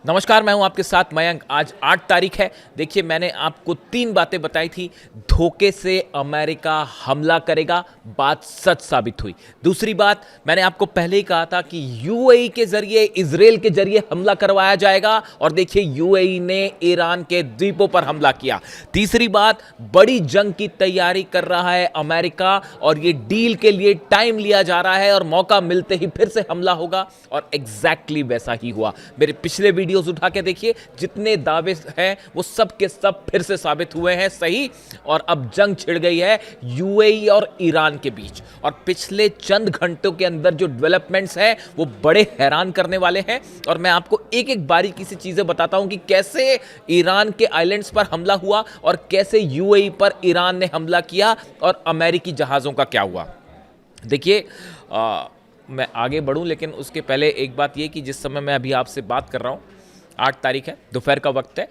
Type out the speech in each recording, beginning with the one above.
नमस्कार, मैं हूं आपके साथ मयंक। आज 8 तारीख है। देखिए, मैंने आपको 3 बातें बताई थी। धोखे से अमेरिका हमला करेगा, बात सच साबित हुई। दूसरी बात, मैंने आपको पहले ही कहा था कि यूएई के जरिए, इजराइल के जरिए हमला करवाया जाएगा और देखिए यूएई ने ईरान के द्वीपों पर हमला किया। तीसरी बात, बड़ी जंग की तैयारी कर रहा है अमेरिका और ये डील के लिए टाइम लिया जा रहा है और मौका मिलते ही फिर से हमला होगा और एग्जैक्टली वैसा ही हुआ। मेरे पिछले वीडियोस उठा के देखिए, जितने दावे हैं वो सब के सब फिर से साबित हुए हैं सही और अब जंग छिड़ गई है यूएई और ईरान के बीच। और पिछले चंद घंटों के अंदर जो डेवलपमेंट्स हैं वो बड़े हैरान करने वाले हैं और मैं आपको एक एक बारीकी सी चीजें बताता हूं कि कैसे ईरान के आइलैंड्स पर हमला हुआ और कैसे यूएई पर ईरान ने हमला किया और अमेरिकी जहाजों का क्या हुआ। देखिए, मैं आगे बढ़ूं लेकिन उसके पहले एक बात यह कि जिस समय मैं अभी आपसे बात कर रहा हूं, 8 तारीख है, दोपहर का वक्त है।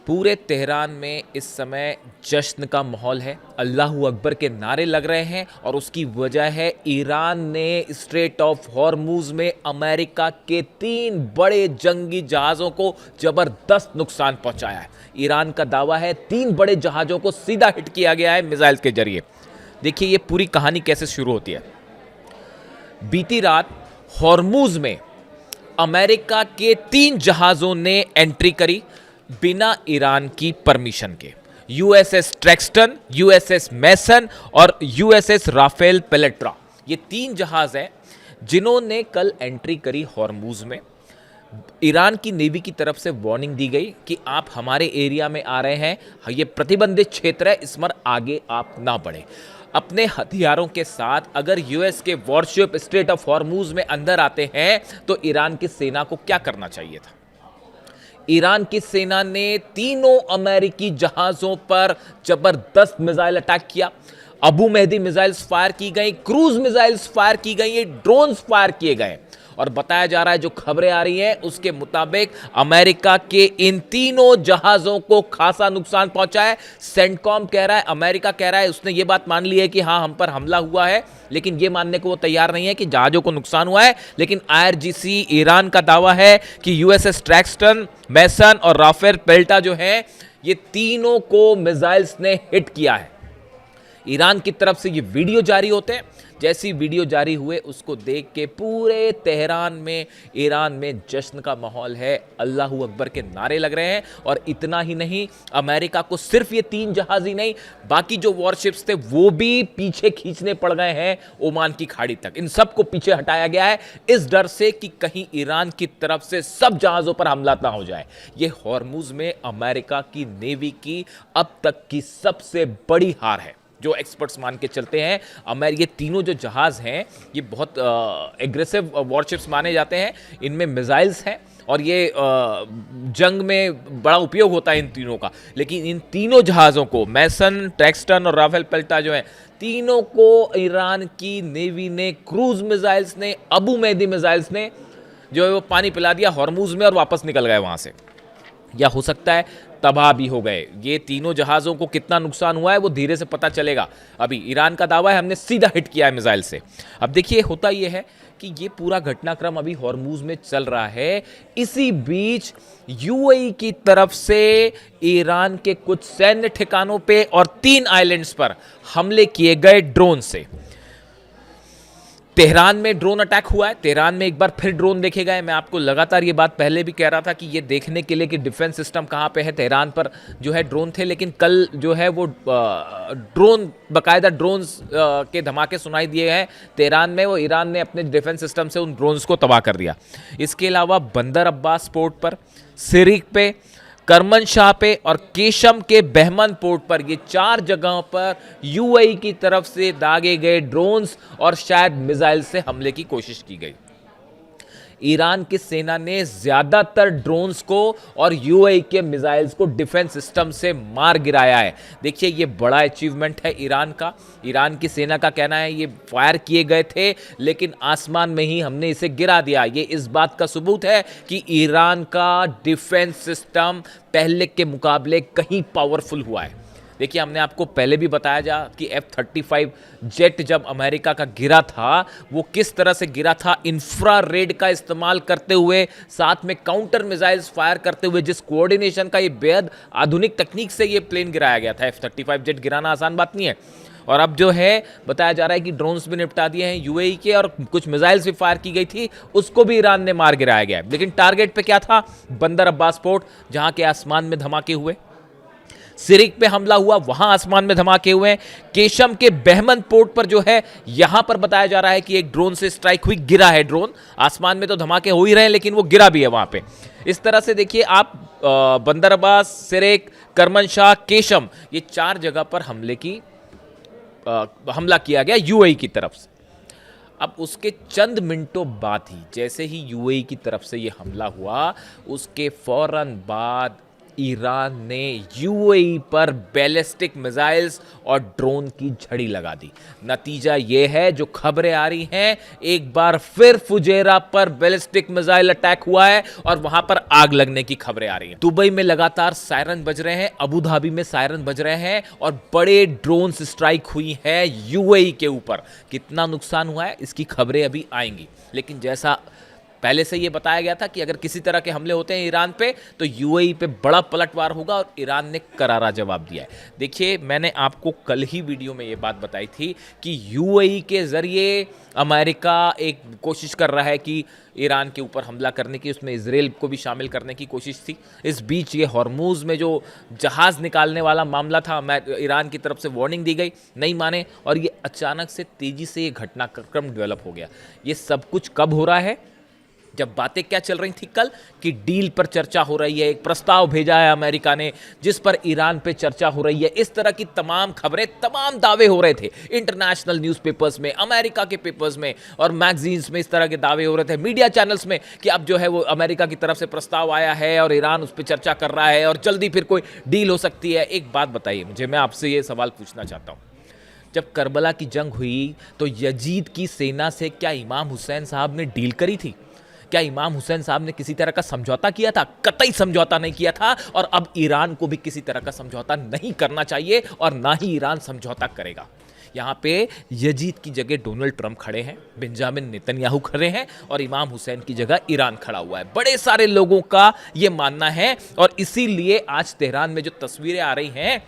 पूरे तेहरान में इस समय जश्न का माहौल है, अल्लाहू अकबर के नारे लग रहे हैं और उसकी वजह है ईरान ने स्ट्रेट ऑफ हॉर्मुज में अमेरिका के 3 बड़े जंगी जहाज़ों को ज़बरदस्त नुकसान पहुंचाया है। ईरान का दावा है 3 बड़े जहाज़ों को सीधा हिट किया गया है मिसाइल के जरिए। देखिए ये पूरी कहानी कैसे शुरू होती है। बीती रात हॉर्मुज में अमेरिका के 3 जहाज़ों ने एंट्री करी बिना ईरान की परमिशन के। यूएसएस ट्रैक्स्टन, यूएसएस मैसन और यूएसएस राफेल पेलेट्रा, ये 3 जहाज हैं जिन्होंने कल एंट्री करी हॉर्मुज में। ईरान की नेवी की तरफ से वार्निंग दी गई कि आप हमारे एरिया में आ रहे हैं, ये प्रतिबंधित क्षेत्र है, इस पर आगे आप ना बढ़े। अपने हथियारों के साथ अगर यूएस के वॉरशिप स्ट्रेट ऑफ हॉर्मुज में अंदर आते हैं तो ईरान की सेना को क्या करना चाहिए था। ईरान की सेना ने तीनों अमेरिकी जहाजों पर जबरदस्त मिसाइल अटैक किया। अबू मेहदी मिसाइल्स फायर की गई, क्रूज मिसाइल्स फायर की गई, ड्रोन्स फायर किए गए और बताया जा रहा है, जो खबरें आ रही हैं उसके मुताबिक अमेरिका के इन तीनों जहाजों को खासा नुकसान पहुंचा है। सेंटकॉम कह रहा है, अमेरिका कह रहा है, उसने ये बात मान ली है कि हाँ हम पर हमला हुआ है, लेकिन ये मानने को वो तैयार नहीं है कि जहाजों को नुकसान हुआ है। लेकिन आईआरजीसी ईरान का दावा है कि यूएसएस ट्रैक्स्टन, मैसन और राफेल पेल्टा जो हैं ये तीनों को मिसाइल्स ने हिट किया है। ईरान की तरफ से ये वीडियो जारी होते हैं। जैसी वीडियो जारी हुए उसको देख के पूरे तेहरान में, ईरान में जश्न का माहौल है, अल्लाहू अकबर के नारे लग रहे हैं। और इतना ही नहीं, अमेरिका को सिर्फ ये 3 जहाज ही नहीं, बाकी जो वॉरशिप्स थे वो भी पीछे खींचने पड़ गए हैं ओमान की खाड़ी तक। इन सबको पीछे हटाया गया है इस डर से कि कहीं ईरान की तरफ से सब जहाजों पर हमला ना हो जाए। ये हॉर्मुज में अमेरिका की नेवी की अब तक की सबसे बड़ी हार है, जो एक्सपर्ट्स मान के चलते हैं। ये तीनों जो जहाज हैं ये बहुत एग्रेसिव वॉरशिप्स माने जाते हैं, इनमें मिसाइल्स हैं और ये जंग में बड़ा उपयोग होता है इन तीनों का। लेकिन इन तीनों जहाज़ों को, मैसन, ट्रैक्स्टन और राफेल पेल्टा जो हैं, तीनों को ईरान की नेवी ने, क्रूज मिसाइल्स ने, अबू मेहदी मिसाइल्स ने जो है वो पानी पिला दिया हॉर्मुज में और वापस निकल गए वहाँ से। या हो सकता है तबाह भी हो गए। ये तीनों जहाज़ों को कितना नुकसान हुआ है वो धीरे से पता चलेगा। अभी ईरान का दावा है हमने सीधा हिट किया है मिसाइल से। अब देखिए होता ये है कि ये पूरा घटनाक्रम अभी हॉर्मुज में चल रहा है। इसी बीच यूएई की तरफ से ईरान के कुछ सैन्य ठिकानों पे और 3 आइलैंड्स पर हमले किए गए ड्रोन से। तेहरान में ड्रोन अटैक हुआ है, तेहरान में एक बार फिर ड्रोन देखे गए। मैं आपको लगातार ये बात पहले भी कह रहा था कि ये देखने के लिए कि डिफेंस सिस्टम कहाँ पे है, तेहरान पर जो है ड्रोन थे, लेकिन कल जो है वो ड्रोन, बाकायदा ड्रोन्स के धमाके सुनाई दिए हैं तेहरान में। वो ईरान ने अपने डिफेंस सिस्टम से उन ड्रोन्स को तबाह कर दिया। इसके अलावा बंदर अब्बास पोर्ट पर, सिरिक पे, करमनशाह पे और केशम के बहमन पोर्ट पर, ये 4 जगहों पर यूएई की तरफ से दागे गए ड्रोन्स और शायद मिसाइल से हमले की कोशिश की गई। ईरान की सेना ने ज्यादातर ड्रोन्स को और यूएई के मिसाइल्स को डिफेंस सिस्टम से मार गिराया है। देखिए ये बड़ा अचीवमेंट है ईरान का। ईरान की सेना का कहना है ये फायर किए गए थे लेकिन आसमान में ही हमने इसे गिरा दिया। ये इस बात का सबूत है कि ईरान का डिफेंस सिस्टम पहले के मुकाबले कहीं पावरफुल हुआ है। देखिए, हमने आपको पहले भी बताया जा कि F-35 जेट जब अमेरिका का गिरा था, वो किस तरह से गिरा था, इंफ्रारेड का इस्तेमाल करते हुए, साथ में काउंटर मिसाइल्स फायर करते हुए, जिस कोऑर्डिनेशन का ये बेहद आधुनिक तकनीक से ये प्लेन गिराया गया था। F-35 जेट गिराना आसान बात नहीं है। और अब जो है बताया जा रहा है कि ड्रोन्स भी निपटा दिए हैं यूएई के, और कुछ मिसाइल्स भी फायर की गई थी, उसको भी ईरान ने मार गिराया गया है। लेकिन टारगेट पे क्या था? बंदर अब्बास पोर्ट, जहां के आसमान में धमाके हुए। सिरिक पे हमला हुआ, वहां आसमान में धमाके हुए हैं। केशम के बहमन पोर्ट पर जो है, यहां पर बताया जा रहा है कि एक ड्रोन से स्ट्राइक हुई, गिरा है ड्रोन। आसमान में तो धमाके हो ही रहे हैं, लेकिन वो गिरा भी है वहां पे। इस तरह से देखिए आप, बंदर अब्बास, सिरिक, करमनशाह, केशम, ये 4 जगह पर हमला किया गया यूएई की तरफ से। अब उसके चंद मिनटों बाद ही, जैसे ही यूएई की तरफ से ये हमला हुआ, उसके फौरन बाद ईरान ने यूएई पर बैलिस्टिक मिसाइल्स और ड्रोन की झड़ी लगा दी। नतीजा ये है, जो खबरें आ रही हैं, एक बार फिर फुजेरा पर बैलिस्टिक मिसाइल अटैक हुआ है और वहां पर आग लगने की खबरें आ रही हैं। दुबई में लगातार सायरन बज रहे हैं, अबू धाबी में सायरन बज रहे हैं, और बड़े ड्रोन स्ट्राइक हुई है यूएई के ऊपर। कितना नुकसान हुआ है, इसकी खबरें अभी आएंगी। लेकिन जैसा पहले से ये बताया गया था कि अगर किसी तरह के हमले होते हैं ईरान पे, तो यूएई पे बड़ा पलटवार होगा, और ईरान ने करारा जवाब दिया है। देखिए, मैंने आपको कल ही वीडियो में ये बात बताई थी कि यूएई के ज़रिए अमेरिका एक कोशिश कर रहा है कि ईरान के ऊपर हमला करने की, उसमें इजराइल को भी शामिल करने की कोशिश थी। इस बीच ये हॉर्मूज़ में जो जहाज़ निकालने वाला मामला था, ईरान की तरफ से वार्निंग दी गई, नहीं माने, और ये अचानक से तेज़ी से ये घटनाक्रम डेवलप हो गया। ये सब कुछ कब हो रहा है? जब बातें क्या चल रही थी कल, कि डील पर चर्चा हो रही है, एक प्रस्ताव भेजा है अमेरिका ने जिस पर ईरान पे चर्चा हो रही है। इस तरह की तमाम खबरें, तमाम दावे हो रहे थे इंटरनेशनल न्यूज़पेपर्स में, अमेरिका के पेपर्स में और मैगजीन्स में। इस तरह के दावे हो रहे थे मीडिया चैनल्स में कि अब जो है वो अमेरिका की तरफ से प्रस्ताव आया है और ईरान उस पर चर्चा कर रहा है और जल्दी फिर कोई डील हो सकती है। एक बात बताइए मुझे, मैं आपसे ये सवाल पूछना चाहता हूँ, जब करबला की जंग हुई तो यजीद की सेना से क्या इमाम हुसैन साहब ने डील करी थी? क्या इमाम हुसैन साहब ने किसी तरह का समझौता किया था? कतई समझौता नहीं किया था, और अब ईरान को भी किसी तरह का समझौता नहीं करना चाहिए, और ना ही ईरान समझौता करेगा। यहाँ पे यजीद की जगह डोनाल्ड ट्रंप खड़े हैं, बेंजामिन नेतन्याहू खड़े हैं, और इमाम हुसैन की जगह ईरान खड़ा हुआ है। बड़े सारे लोगों का ये मानना है, और इसीलिए आज तेहरान में जो तस्वीरें आ रही हैं,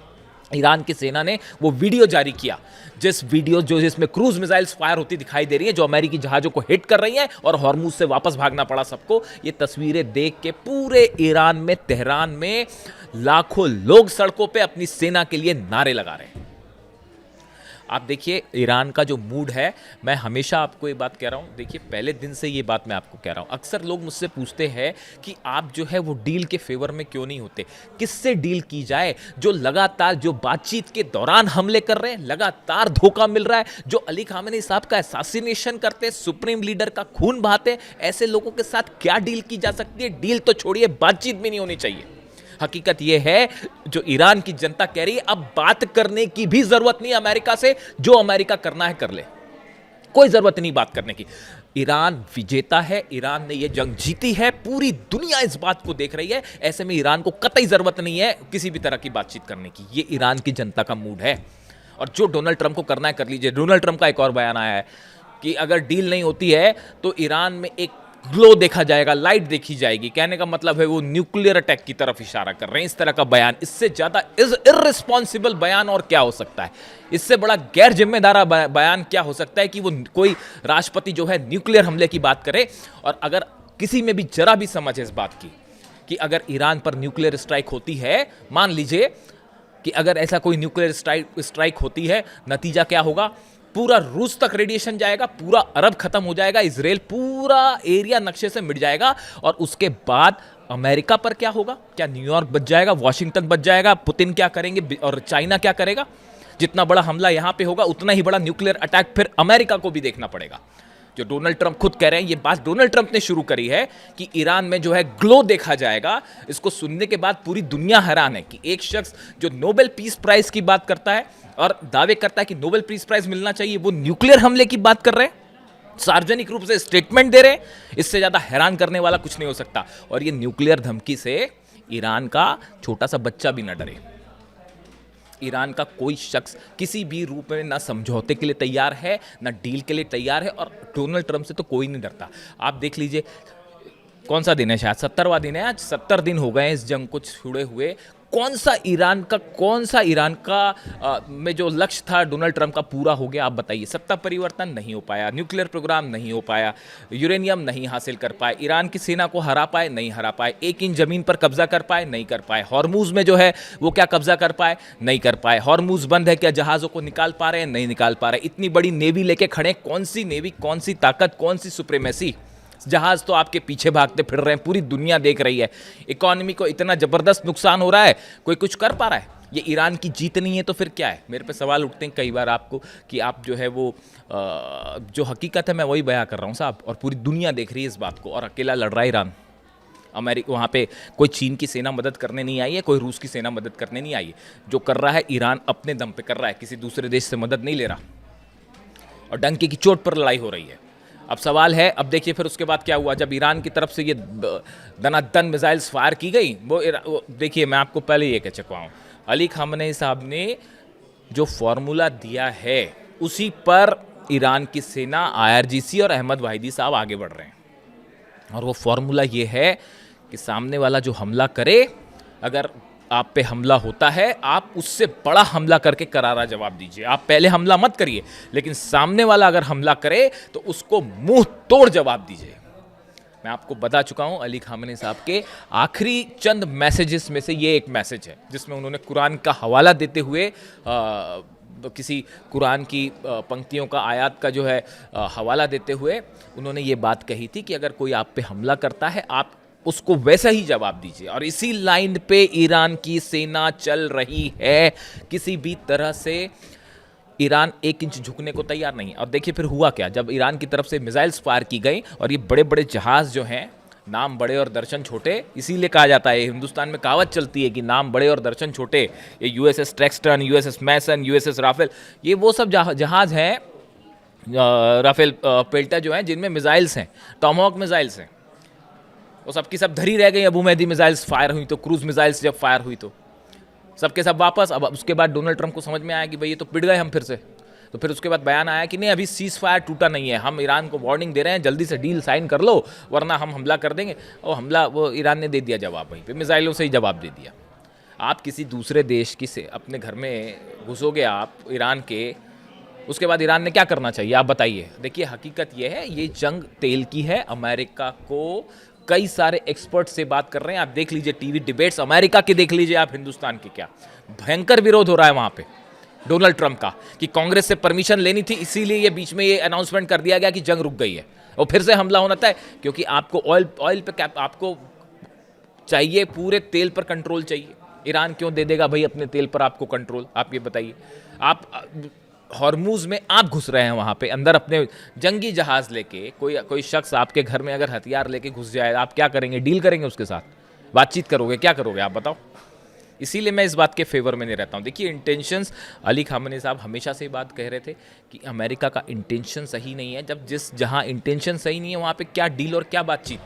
ईरान की सेना ने वो वीडियो जारी किया, जिसमें क्रूज मिसाइल्स फायर होती दिखाई दे रही है, जो अमेरिकी जहाजों को हिट कर रही हैं, और हॉर्मुज से वापस भागना पड़ा सबको। ये तस्वीरें देख के पूरे ईरान में, तेहरान में लाखों लोग सड़कों पे अपनी सेना के लिए नारे लगा रहे हैं। आप देखिए ईरान का जो मूड है, मैं हमेशा आपको ये बात कह रहा हूँ, देखिए पहले दिन से ये बात मैं आपको कह रहा हूँ। अक्सर लोग मुझसे पूछते हैं कि आप जो है वो डील के फेवर में क्यों नहीं होते, किससे डील की जाए? जो लगातार, जो बातचीत के दौरान हमले कर रहे हैं, लगातार धोखा मिल रहा है, जो अली खामेनी साहब का असैसिनेशन करते हैं, सुप्रीम लीडर का खून बहाते हैं, ऐसे लोगों के साथ क्या डील की जा सकती है? डील तो छोड़िए, बातचीत भी नहीं होनी चाहिए। हकीकत यह है, जो ईरान की जनता कह रही है, अब बात करने की भी जरूरत नहीं अमेरिका से, जो अमेरिका करना है कर ले, कोई जरूरत नहीं बात करने की। ईरान विजेता है, ईरान ने यह जंग जीती है, पूरी दुनिया इस बात को देख रही है। ऐसे में ईरान को कतई जरूरत नहीं है किसी भी तरह की बातचीत करने की। ये ईरान की जनता का मूड है, और जो डोनाल्ड ट्रंप को करना है कर लीजिए। डोनाल्ड ट्रंप का एक और बयान आया है कि अगर डील नहीं होती है तो ईरान में एक ग्लो देखा जाएगा, लाइट देखी जाएगी। कहने का मतलब है वो न्यूक्लियर अटैक की तरफ इशारा कर रहे हैं। इस तरह का बयान, इससे ज्यादा इर्रिस्पॉन्सिबल बयान और क्या हो सकता है? इससे बड़ा गैर जिम्मेदार बयान क्या हो सकता है कि वो कोई राष्ट्रपति जो है न्यूक्लियर हमले की बात करे? और अगर किसी में भी जरा भी समझ है इस बात की कि अगर ईरान पर न्यूक्लियर स्ट्राइक होती है, मान लीजिए कि अगर ऐसा कोई न्यूक्लियर स्ट्राइक होती है, नतीजा क्या होगा? पूरा रूस तक रेडिएशन जाएगा, पूरा अरब खत्म हो जाएगा, इजराइल पूरा एरिया नक्शे से मिट जाएगा। और उसके बाद अमेरिका पर क्या होगा? क्या न्यूयॉर्क बच जाएगा, वॉशिंगटन बच जाएगा? पुतिन क्या करेंगे और चाइना क्या करेगा? जितना बड़ा हमला यहां पे होगा, उतना ही बड़ा न्यूक्लियर अटैक फिर अमेरिका को भी देखना पड़ेगा। जो डोनाल्ड ट्रंप खुद कह रहे हैं, ये बात डोनाल्ड ट्रंप ने शुरू करी है कि ईरान में जो है ग्लो देखा जाएगा। इसको सुनने के बाद पूरी दुनिया हैरान है कि एक शख्स जो नोबेल पीस प्राइज की बात करता है और दावे करता है कि नोबेल पीस प्राइज मिलना चाहिए, वो न्यूक्लियर हमले की बात कर रहे हैं, सार्वजनिक रूप से स्टेटमेंट दे रहे हैं। इससे ज्यादा हैरान करने वाला कुछ नहीं हो सकता। और ये न्यूक्लियर धमकी से ईरान का छोटा सा बच्चा भी न डरे। ईरान का कोई शख्स किसी भी रूप में ना समझौते के लिए तैयार है, ना डील के लिए तैयार है, और डोनाल्ड ट्रंप से तो कोई नहीं डरता। आप देख लीजिए, कौन सा दिन है, शायद 70वां दिन है आज, 70 दिन हो गए इस जंग को छुड़े हुए। कौन सा ईरान का में जो लक्ष्य था डोनाल्ड ट्रंप का पूरा हो गया? आप बताइए। सत्ता परिवर्तन नहीं हो पाया, न्यूक्लियर प्रोग्राम नहीं हो पाया, यूरेनियम नहीं हासिल कर पाए, ईरान की सेना को हरा पाए, नहीं हरा पाए, 1 इंच जमीन पर कब्जा कर पाए, नहीं कर पाए, हॉर्मूज में जो है वो क्या कब्जा कर पाए, नहीं कर पाए, हॉर्मूज बंद है, क्या जहाज़ों को निकाल पा रहे हैं, नहीं निकाल पा रहे। इतनी बड़ी नेवी लेके खड़े, कौन सी नेवी, कौन सी ताकत, कौन सी सुप्रीमेसी? जहाज तो आपके पीछे भागते फिर रहे हैं, पूरी दुनिया देख रही है। इकोनॉमी को इतना जबरदस्त नुकसान हो रहा है, कोई कुछ कर पा रहा है? ये ईरान की जीत नहीं है तो फिर क्या है? मेरे पे सवाल उठते हैं कई बार आपको कि आप जो है वो जो हकीकत है मैं वही बयां कर रहा हूँ साहब, और पूरी दुनिया देख रही है इस बात को, और अकेला लड़ रहा है ईरान। अमेरिका वहाँ पे कोई चीन की सेना मदद करने नहीं आई है, कोई रूस की सेना मदद करने नहीं आई है। जो कर रहा है ईरान अपने दम पे कर रहा है, किसी दूसरे देश से मदद नहीं ले रहा, और डंके की चोट पर लड़ाई हो रही है। अब सवाल है, अब देखिए फिर उसके बाद क्या हुआ, जब ईरान की तरफ से ये दनादन मिसाइल्स फायर की गई, वो देखिए मैं आपको पहले ये कह चुका हूँ, अली खामनेई साहब ने जो फॉर्मूला दिया है उसी पर ईरान की सेना, IRGC और अहमद वाहिदी साहब आगे बढ़ रहे हैं। और वो फॉर्मूला ये है कि सामने वाला जो हमला करे, अगर आप पे हमला होता है, आप उससे बड़ा हमला करके करारा जवाब दीजिए। आप पहले हमला मत करिए, लेकिन सामने वाला अगर हमला करे तो उसको मुंह तोड़ जवाब दीजिए। मैं आपको बता चुका हूं, अली खामनेई साहब के आखिरी चंद मैसेजेस में से ये एक मैसेज है जिसमें उन्होंने कुरान का हवाला देते हुए किसी कुरान की पंक्तियों का, आयत का जो है हवाला देते हुए उन्होंने ये बात कही थी कि अगर कोई आप पे हमला करता है, आप उसको वैसा ही जवाब दीजिए। और इसी लाइन पे ईरान की सेना चल रही है, किसी भी तरह से ईरान 1 इंच झुकने को तैयार नहीं। और देखिए फिर हुआ क्या, जब ईरान की तरफ से मिसाइल्स फायर की गई, और ये बड़े बड़े जहाज़ जो हैं, नाम बड़े और दर्शन छोटे, इसीलिए कहा जाता है, हिंदुस्तान में कहावत चलती है कि नाम बड़े और दर्शन छोटे। ये USS ट्रेक्सटन, USS मैसन, USS राफेल, ये वो सब जहाज़ हैं, राफेल पेल्टा जो हैं, जिनमें मिसाइल्स हैं, टॉमहॉक मिसाइल्स हैं। वो सबकी सब धरी रह गई। अबू मेहदी मिसाइल्स फायर हुई तो, क्रूज मिसाइल्स जब फायर हुई तो सबके सब वापस। अब उसके बाद डोनाल्ड ट्रंप को समझ में आया कि भाई ये तो पिट गए हम फिर से। तो फिर उसके बाद बयान आया कि नहीं, अभी सीज फायर टूटा नहीं है, हम ईरान को वार्निंग दे रहे हैं, जल्दी से डील साइन कर लो वरना हम हमला कर देंगे। और हमला वो ईरान ने दे दिया जवाब, वहीं पे मिसाइलों से ही जवाब दे दिया। आप किसी दूसरे देश की से अपने घर में घुसोगे आप, ईरान के, उसके बाद ईरान ने क्या करना चाहिए आप बताइए। देखिए हकीकत ये है, ये जंग तेल की है। अमेरिका को कई सारे एक्सपर्ट से बात कर रहे हैं, आप देख लीजिए टीवी डिबेट्स अमेरिका के, देख लीजिए आप हिंदुस्तान के, क्या भयंकर विरोध हो रहा है वहाँ पे डोनाल्ड ट्रंप का, कि कांग्रेस से परमिशन लेनी थी, इसीलिए ये बीच में ये अनाउंसमेंट कर दिया गया कि जंग रुक गई है और फिर से हमला होना था, क्योंकि आपको ऑयल पे कैप आपको चाहिए, पूरे तेल पर कंट्रोल चाहिए। ईरान क्यों दे देगा भाई अपने तेल पर आपको कंट्रोल? आप ये बताइए। आप हॉर्मूज में आप घुस रहे हैं वहाँ पे अंदर अपने जंगी जहाज़ लेके, कोई शख्स आपके घर में अगर हथियार लेके घुस जाए, आप क्या करेंगे? डील करेंगे उसके साथ, बातचीत करोगे, क्या करोगे आप बताओ? इसीलिए मैं इस बात के फेवर में नहीं रहता हूँ। देखिए इंटेंशंस, अली खामनेई साहब हमेशा से बात कह रहे थे कि अमेरिका का इंटेंशन सही नहीं है। जब जहाँ इंटेंशन सही नहीं है वहाँ पे क्या डील और क्या बातचीत?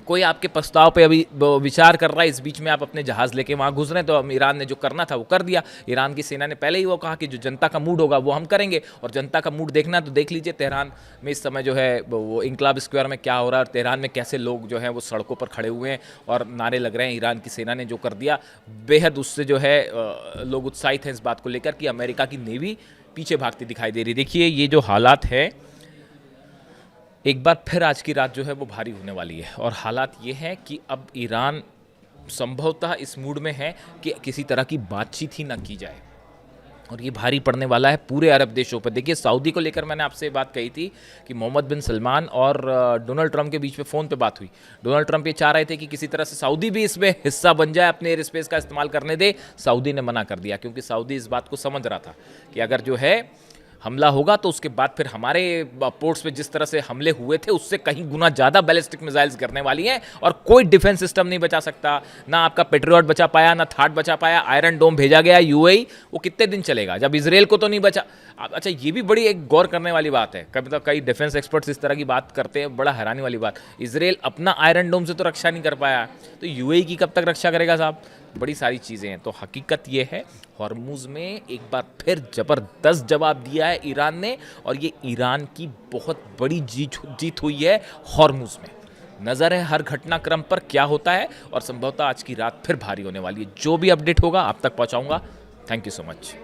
कोई आपके प्रस्ताव पे अभी विचार कर रहा है, इस बीच में आप अपने जहाज़ लेके वहाँ घुस रहे हैं। तो ईरान ने जो करना था वो कर दिया। ईरान की सेना ने पहले ही वो कहा कि जो जनता का मूड होगा वो हम करेंगे, और जनता का मूड देखना तो देख लीजिए तेहरान में इस समय जो है वो इंकलाब स्क्वायर में क्या हो रहा है, और तेहरान में कैसे लोग जो हैं वो सड़कों पर खड़े हुए हैं और नारे लग रहे हैं। ईरान की सेना ने जो कर दिया, बेहद उससे जो है लोग उत्साहित हैं इस बात को लेकर कि अमेरिका की नेवी पीछे भागती दिखाई दे रही। देखिए ये जो हालात है, एक बार फिर आज की रात जो है वो भारी होने वाली है, और हालात ये हैं कि अब ईरान संभवतः इस मूड में है कि किसी तरह की बातचीत ही ना की जाए, और ये भारी पड़ने वाला है पूरे अरब देशों पर। देखिए सऊदी को लेकर मैंने आपसे बात कही थी कि मोहम्मद बिन सलमान और डोनाल्ड ट्रंप के बीच में फ़ोन पे बात हुई। डोनाल्ड ट्रंप ये चाह रहे थे कि किसी तरह से सऊदी भी इसमें हिस्सा बन जाए, अपने एयर स्पेस का इस्तेमाल करने दे। सऊदी ने मना कर दिया, क्योंकि सऊदी इस बात को समझ रहा था कि अगर जो है हमला होगा तो उसके बाद फिर हमारे पोर्ट्स पे जिस तरह से हमले हुए थे उससे कहीं गुना ज़्यादा बैलिस्टिक मिसाइल्स गिरने वाली हैं, और कोई डिफेंस सिस्टम नहीं बचा सकता। ना आपका पेट्रियट बचा पाया, ना थाट बचा पाया। आयरन डोम भेजा गया UAE, वो कितने दिन चलेगा जब इजराइल को तो नहीं बचा। अच्छा ये भी बड़ी एक गौर करने वाली बात है, मतलब कई डिफेंस एक्सपर्ट्स इस तरह की बात करते हैं, बड़ा हैरानी वाली बात। इजराइल अपना आयरन डोम से तो रक्षा नहीं कर पाया, तो UAE की कब तक रक्षा करेगा साहब? बड़ी सारी चीज़ें हैं। तो हकीकत ये है, हॉर्मुज़ में एक बार फिर ज़बरदस्त जवाब दिया है ईरान ने, और ये ईरान की बहुत बड़ी जीत हुई है हॉर्मुज़ में। नज़र है हर घटनाक्रम पर क्या होता है, और संभवतः आज की रात फिर भारी होने वाली है। जो भी अपडेट होगा आप तक पहुंचाऊंगा। Thank you so much.